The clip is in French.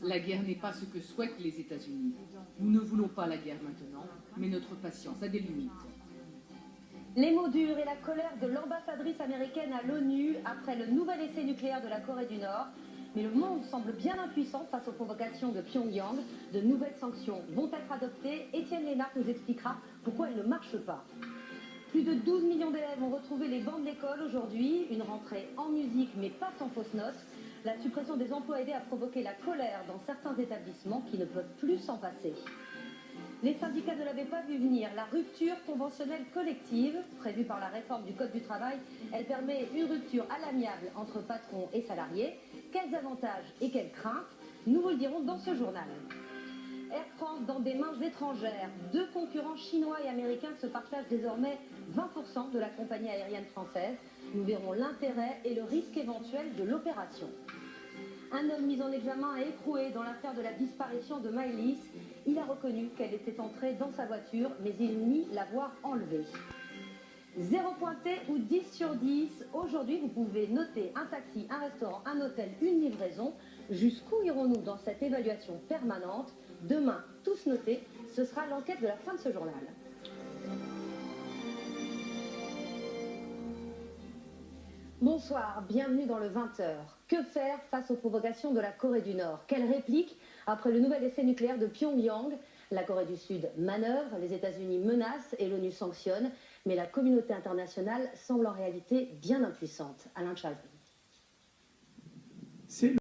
La guerre n'est pas ce que souhaitent les États-Unis. Nous ne voulons pas la guerre maintenant, mais notre patience a des limites. Les mots durs et la colère de l'ambassadrice américaine à l'ONU après le nouvel essai nucléaire de la Corée du Nord. Mais le monde semble bien impuissant face aux provocations de Pyongyang. De nouvelles sanctions vont être adoptées. Étienne Lénart nous expliquera pourquoi elles ne marchent pas. Plus de 12 millions d'élèves ont retrouvé les bancs de l'école aujourd'hui. Une rentrée en musique, mais pas sans fausses notes. La suppression des emplois aidés a provoqué la colère dans certains établissements qui ne peuvent plus s'en passer. Les syndicats ne l'avaient pas vu venir. La rupture conventionnelle collective, prévue par la réforme du Code du travail, elle permet une rupture à l'amiable entre patrons et salariés. Quels avantages et quelles craintes? Nous vous le dirons dans ce journal. Air France dans des mains étrangères. Deux concurrents chinois et américains se partagent désormais 20% de la compagnie aérienne française. Nous verrons l'intérêt et le risque éventuel de l'opération. Un homme mis en examen a écroué dans l'affaire de la disparition de Maëlys. Il a reconnu qu'elle était entrée dans sa voiture, mais il nie l'avoir enlevée. 0 pointé ou 10 sur 10. Aujourd'hui, vous pouvez noter un taxi, un restaurant, un hôtel, une livraison. Jusqu'où irons-nous dans cette évaluation permanente? Demain, tous notés, ce sera l'enquête de la fin de ce journal. Bonsoir, bienvenue dans le 20h. Que faire face aux provocations de la Corée du Nord? Quelle réplique après le nouvel essai nucléaire de Pyongyang? La Corée du Sud manœuvre, les États-Unis menacent et l'ONU sanctionne. Mais la communauté internationale semble en réalité bien impuissante. Alain Chazal.